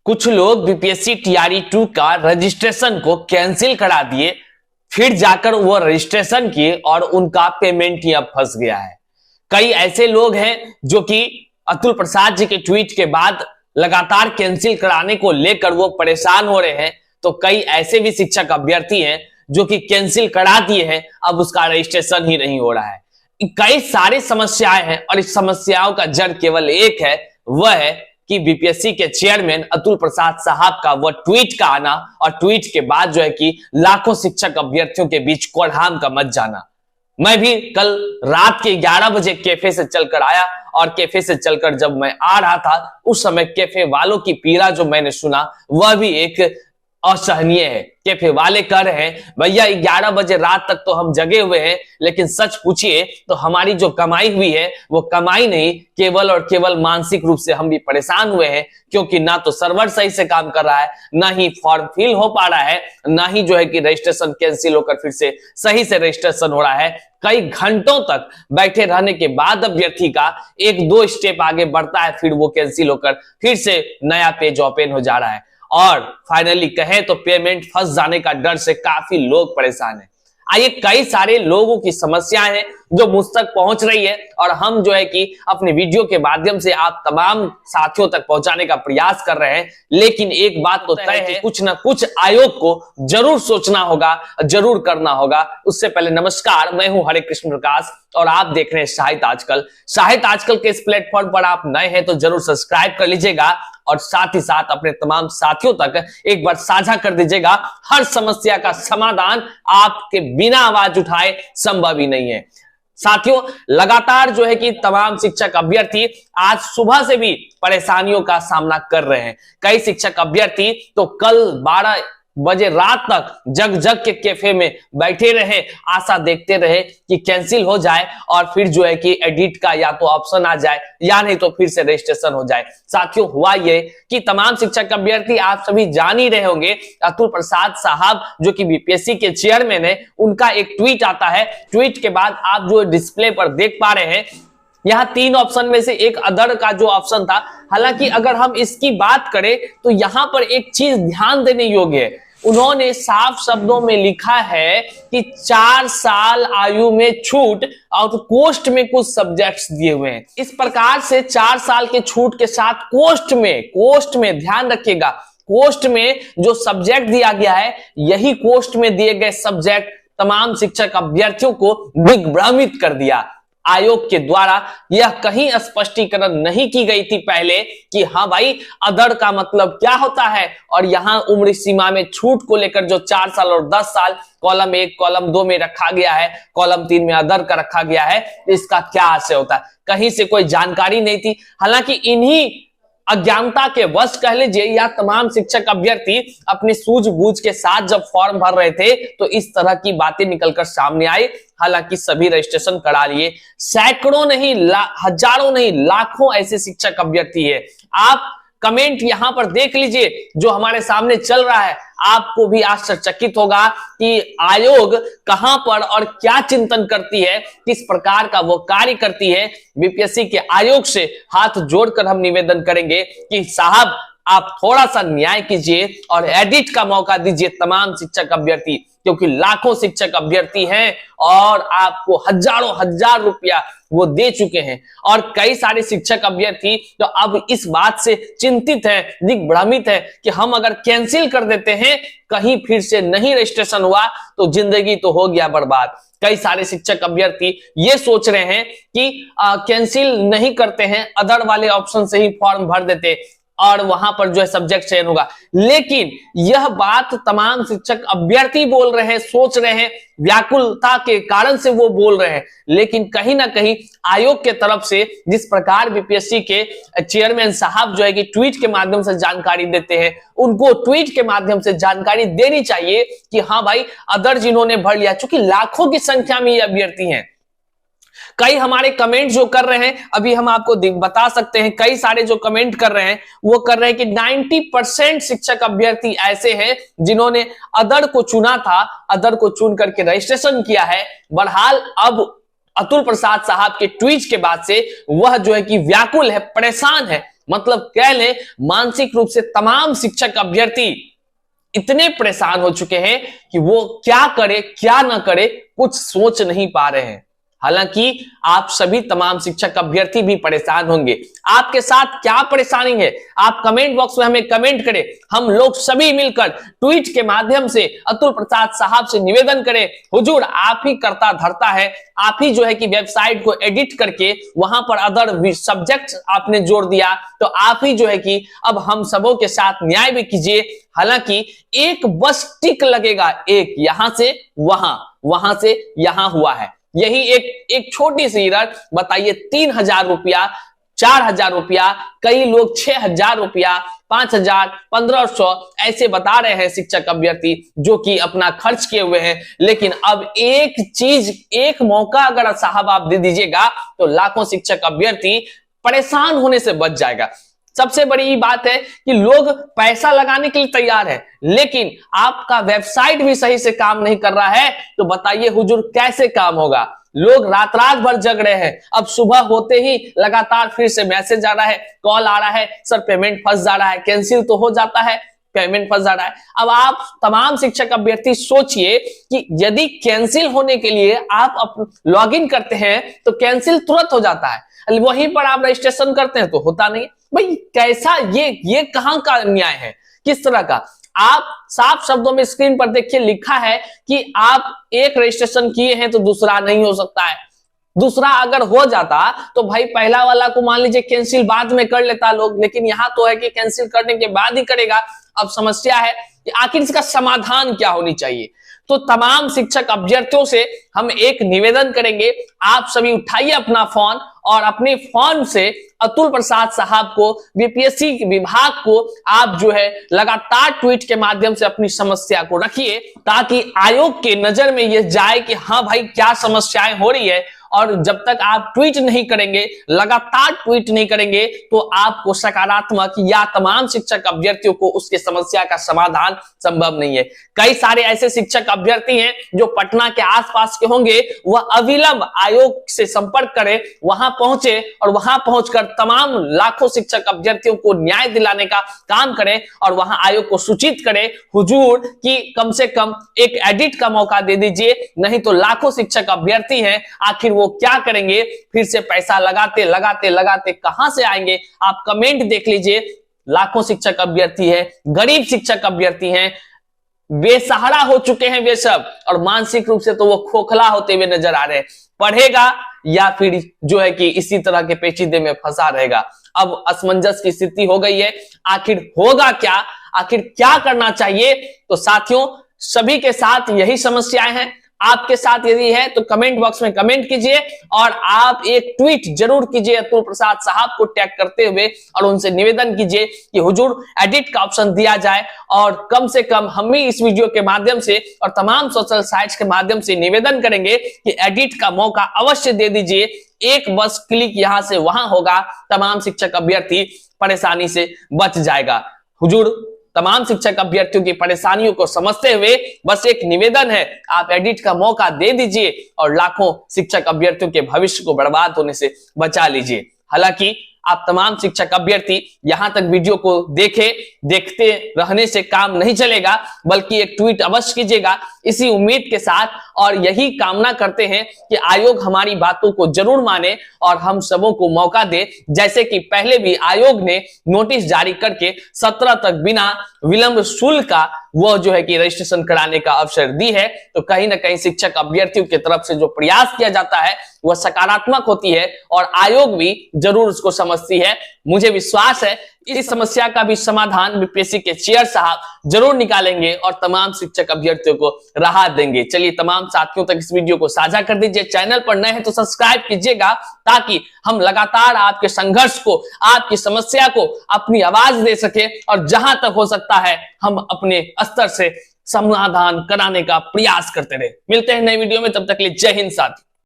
कुछ लोग BPSC TRE 2 का रजिस्ट्रेशन को कैंसिल करा दिए, फिर जाकर वो रजिस्ट्रेशन किए और उनका पेमेंट ही अब फंस गया है। कई ऐसे लोग हैं जो कि अतुल प्रसाद जी के ट्वीट के बाद लगातार कैंसिल कराने को लेकर वो परेशान हो रहे हैं, तो कई ऐसे भी शिक्षक अभ्यर्थी हैं जो कि कैंसिल करा दिए हैं, अब उसका रजिस्ट्रेशन ही नहीं हो रहा है। कई सारी समस्याएं हैं और इस समस्याओं का जड़ केवल एक है, वह है कि बीपीएससी के चेयरमैन अतुल प्रसाद साहब का वो ट्वीट का आना और ट्वीट के बाद जो है कि लाखों शिक्षक अभ्यर्थियों के बीच कोढ़ाम का मच जाना। मैं भी कल रात के 11 बजे कैफे से चलकर आया और कैफे से चलकर जब मैं आ रहा था उस समय कैफे वालों की पीड़ा जो मैंने सुना वह भी एक असहनीय है। कैफे वाले कह रहे हैं भैया 11 बजे रात तक तो हम जगे हुए हैं, लेकिन सच पूछिए तो हमारी जो कमाई हुई है वो कमाई नहीं, केवल और केवल मानसिक रूप से हम भी परेशान हुए हैं, क्योंकि ना तो सर्वर सही से काम कर रहा है, ना ही फॉर्म फिल हो पा रहा है, ना ही जो है कि रजिस्ट्रेशन कैंसिल होकर फिर से सही से रजिस्ट्रेशन हो रहा है। कई घंटों तक बैठे रहने के बाद अभ्यर्थी का 1-2 स्टेप आगे बढ़ता है, फिर वो कैंसिल होकर फिर से नया पेज ओपन हो जा रहा है और फाइनली कहे तो पेमेंट फंस जाने का डर से काफी लोग परेशान हैं। आइए, कई सारे लोगों की समस्याएं हैं जो मुझ तक पहुंच रही है और हम जो है कि अपने वीडियो के माध्यम से आप तमाम साथियों तक पहुंचाने का प्रयास कर रहे हैं। लेकिन एक बात तो तय है, कुछ ना कुछ आयोग को जरूर सोचना होगा, जरूर करना होगा। उससे पहले नमस्कार, मैं हूं हरे कृष्ण प्रकाश और आप देख रहे हैं साहित्य आजकल। साहित्य आजकल के इस प्लेटफॉर्म पर आप नए हैं तो जरूर सब्सक्राइब कर लीजिएगा और साथ ही साथ अपने तमाम साथियों तक एक बार साझा कर दीजिएगा। हर समस्या का समाधान आपके बिना आवाज उठाए संभव ही नहीं है। साथियों, लगातार जो है कि तमाम शिक्षक अभ्यर्थी आज सुबह से भी परेशानियों का सामना कर रहे हैं। कई शिक्षक अभ्यर्थी तो कल 12 बजे रात तक जग जग के कैफे में बैठे रहे, आशा देखते रहे कि कैंसिल हो जाए और फिर जो है कि एडिट का या तो ऑप्शन आ जाए या नहीं तो फिर से रजिस्ट्रेशन हो जाए। साथियों, हुआ ये कि तमाम शिक्षक अभ्यर्थी आप सभी जान ही रहे होंगे, अतुल प्रसाद साहब जो कि बीपीएससी के चेयरमैन है, उनका एक ट्वीट आता है। ट्वीट के बाद आप जो डिस्प्ले पर देख पा रहे हैं, यहाँ 3 ऑप्शन में से एक अदर का जो ऑप्शन था। हालांकि अगर हम इसकी बात करें तो यहां पर एक चीज ध्यान देने योग्य है, उन्होंने साफ शब्दों में लिखा है कि 4 साल आयु में छूट और कोस्ट में कुछ सब्जेक्ट्स दिए हुए हैं। इस प्रकार से 4 साल के छूट के साथ कोस्ट में ध्यान रखिएगा, कोस्ट में जो सब्जेक्ट दिया गया है, यही कोस्ट में दिए गए सब्जेक्ट तमाम शिक्षक अभ्यर्थियों को दिग्भ्रमित कर दिया। आयोग के द्वारा यह कहीं स्पष्टीकरण नहीं की गई थी पहले कि हाँ भाई अदर का मतलब क्या होता है, और यहां उम्र सीमा में छूट को लेकर जो 4 साल और 10 साल कॉलम 1 कॉलम 2 में रखा गया है, कॉलम 3 में अदर का रखा गया है, इसका क्या आशय होता है, कहीं से कोई जानकारी नहीं थी। हालांकि इन्हीं अज्ञानता के वश कह लीजिए या तमाम शिक्षक अभ्यर्थी अपनी सूझबूझ के साथ जब फॉर्म भर रहे थे तो इस तरह की बातें निकलकर सामने आई। हालांकि सभी रजिस्ट्रेशन करा लिए, सैकड़ों नहीं हजारों नहीं लाखों ऐसे शिक्षक अभ्यर्थी है। आप कमेंट यहां पर देख लीजिए जो हमारे सामने चल रहा है, आपको भी आश्चर्यचकित होगा कि आयोग कहां पर और क्या चिंतन करती है, किस प्रकार का वो कार्य करती है। बीपीएससी के आयोग से हाथ जोड़कर हम निवेदन करेंगे कि साहब आप थोड़ा सा न्याय कीजिए और एडिट का मौका दीजिए तमाम शिक्षक अभ्यर्थी, क्योंकि लाखों शिक्षक अभ्यर्थी हैं और आपको हजारों हजार रुपया वो दे चुके हैं। और कई सारे शिक्षक अभ्यर्थी तो अब इस बात से चिंतित है, दिग्भ्रमित है कि हम अगर कैंसिल कर देते हैं, कहीं फिर से नहीं रजिस्ट्रेशन हुआ तो जिंदगी तो हो गया बर्बाद। कई सारे शिक्षक अभ्यर्थी ये सोच रहे हैं कि कैंसिल नहीं करते हैं, अदर वाले ऑप्शन से ही फॉर्म भर देते और वहां पर जो है सब्जेक्ट चयन होगा। लेकिन यह बात तमाम शिक्षक अभ्यर्थी बोल रहे हैं, सोच रहे हैं, व्याकुलता के कारण से वो बोल रहे हैं, लेकिन कहीं ना कहीं आयोग के तरफ से जिस प्रकार बीपीएससी के चेयरमैन साहब जो है कि ट्वीट के माध्यम से जानकारी देते हैं, उनको ट्वीट के माध्यम से जानकारी देनी चाहिए कि हाँ भाई अदर जिन्होंने भर लिया, चूंकि लाखों की संख्या में ये अभ्यर्थी हैं। कई हमारे कमेंट जो कर रहे हैं, अभी हम आपको बता सकते हैं, कई सारे जो कमेंट कर रहे हैं वो कर रहे हैं कि 90% शिक्षक अभ्यर्थी ऐसे हैं जिन्होंने अदर को चुना था, अदर को चुन करके रजिस्ट्रेशन किया है। बहरहाल अब अतुल प्रसाद साहब के ट्वीट के बाद से वह जो है कि व्याकुल है, परेशान है मतलब कह लें मानसिक रूप से तमाम शिक्षक अभ्यर्थी इतने परेशान हो चुके हैं कि वो क्या करे क्या ना करे कुछ सोच नहीं पा रहे हैं। हालांकि आप सभी तमाम शिक्षक अभ्यर्थी भी परेशान होंगे। आपके साथ क्या परेशानी है आप कमेंट बॉक्स में हमें कमेंट करें। हम लोग सभी मिलकर ट्वीट के माध्यम से अतुल प्रसाद साहब से निवेदन करें, हुजूर आप ही करता धरता है, आप ही जो है कि वेबसाइट को एडिट करके वहां पर अदर सब्जेक्ट आपने जोड़ दिया, तो आप ही जो है कि अब हम सबों के साथ न्याय भी कीजिए। हालांकि एक बस टिक लगेगा, एक यहां से वहां, वहां से यहां हुआ है, यही एक छोटी सी एरर। बताइए 3,000 रुपया, 4,000 रुपया, कई लोग 6,000 रुपया, 5,000, 1,500 ऐसे बता रहे हैं शिक्षक अभ्यर्थी जो कि अपना खर्च किए हुए हैं। लेकिन अब एक चीज, एक मौका अगर साहब आप दे दीजिएगा तो लाखों शिक्षक अभ्यर्थी परेशान होने से बच जाएगा। सबसे बड़ी बात है कि लोग पैसा लगाने के लिए तैयार है, लेकिन आपका वेबसाइट भी सही से काम नहीं कर रहा है, तो बताइए हुजूर कैसे काम होगा। लोग रात रात भर जग रहे हैं, अब सुबह होते ही लगातार फिर से मैसेज आ रहा है, कॉल आ रहा है, सर पेमेंट फंस जा रहा है, कैंसिल तो हो जाता है, पेमेंट फंस जा रहा है। अब आप तमाम शिक्षक अभ्यर्थी सोचिए कि यदि कैंसिल होने के लिए आप लॉग इन करते हैं तो कैंसिल तुरंत हो जाता है, वहीं पर आप रजिस्ट्रेशन करते हैं तो होता नहीं। भाई कैसा ये कहां का न्याय है, किस तरह का। आप साफ शब्दों में स्क्रीन पर देखिए लिखा है कि आप एक रजिस्ट्रेशन किए हैं तो दूसरा नहीं हो सकता है। दूसरा अगर हो जाता तो भाई पहला वाला को मान लीजिए कैंसिल बाद में कर लेता लोग, लेकिन यहां तो है कि कैंसिल करने के बाद ही करेगा। अब समस्या है कि आखिर इसका समाधान क्या होनी चाहिए। तो तमाम शिक्षक अभ्यर्थियों से हम एक निवेदन करेंगे, आप सभी उठाइए अपना फोन और अपने फोन से अतुल प्रसाद साहब को, बीपीएससी विभाग को आप जो है लगातार ट्वीट के माध्यम से अपनी समस्या को रखिए, ताकि आयोग के नजर में यह जाए कि हाँ भाई क्या समस्याएं हो रही है। और जब तक आप ट्वीट नहीं करेंगे, लगातार ट्वीट नहीं करेंगे, तो आपको सकारात्मक या तमाम शिक्षक अभ्यर्थियों को उसके समस्या का समाधान संभव नहीं है। कई सारे ऐसे शिक्षक अभ्यर्थी हैं जो पटना के आसपास के होंगे, वह अविलंब आयोग से संपर्क करें, वहां पहुंचे और वहां पहुंचकर तमाम लाखों शिक्षक अभ्यर्थियों को न्याय दिलाने का काम करें और वहां आयोग को सूचित करें, हुजूर कि कम से कम एक एडिट का मौका दे दीजिए, नहीं तो लाखों शिक्षक अभ्यर्थी हैं, आखिर वो क्या करेंगे, फिर से पैसा लगाते लगाते लगाते कहां से आएंगे। आप कमेंट देख लीजिए, लाखों शिक्षक अभ्यर्थी हैं, गरीब शिक्षक अभ्यर्थी हैं, बेसहारा हो चुके हैं वे सब, और मानसिक रूप से तो वो खोखला होते हुए नजर आ रहे हैं। पढ़ेगा या फिर जो है कि इसी तरह के पेचीदे में फंसा रहेगा। अब असमंजस की स्थिति हो गई है, आखिर होगा क्या, आखिर क्या करना चाहिए। तो साथियों सभी के साथ यही समस्याएं हैं, आपके साथ यदि है तो कमेंट बॉक्स में कमेंट कीजिए और आप एक ट्वीट जरूर कीजिए अतुल प्रसाद साहब को टैग करते हुए और उनसे निवेदन कीजिए कि हुजूर एडिट का ऑप्शन दिया जाए। और कम से कम हम भी इस वीडियो के माध्यम से और तमाम सोशल साइट्स के माध्यम से निवेदन करेंगे कि एडिट का मौका अवश्य दे दीजिए। एक बस क्लिक यहां से वहां होगा, तमाम शिक्षक अभ्यर्थी परेशानी से बच जाएगा। हुजूर तमाम शिक्षक अभ्यर्थियों की परेशानियों को समझते हुए बस एक निवेदन है, आप एडिट का मौका दे दीजिए और लाखों शिक्षक अभ्यर्थियों के भविष्य को बर्बाद होने से बचा लीजिए। हालांकि आप तमाम शिक्षक अभ्यर्थी यहां तक वीडियो को देखते रहने से काम नहीं चलेगा, बल्कि एक ट्वीट अवश्य कीजिएगा इसी उम्मीद के साथ, और यही कामना करते हैं कि आयोग हमारी बातों को जरूर माने और हम सबों को मौका दे। जैसे कि पहले भी आयोग ने नोटिस जारी करके 17 तक बिना विलंब शुल्क का वो जो है कि रजिस्ट्रेशन कराने का अवसर दी है, तो कहीं ना कहीं शिक्षक अभ्यर्थियों की तरफ से जो प्रयास किया जाता है वह सकारात्मक होती है और आयोग भी जरूर उसको समझती है। मुझे विश्वास है इस समस्या का भी समाधान बीपीएससी के चेयर साहब जरूर निकालेंगे और तमाम शिक्षक अभ्यर्थियों को राहत देंगे। चलिए तमाम साथियों तक इस वीडियो को साझा कर दीजिए, चैनल पर नए हैं तो सब्सक्राइब कीजिएगा, ताकि हम लगातार आपके संघर्ष को, आपकी समस्या को अपनी आवाज दे सके और जहां तक हो सकता है हम अपने स्तर से समाधान कराने का प्रयास करते रहे। मिलते हैं नई वीडियो में, तब तक के लिए जय हिंद साथी।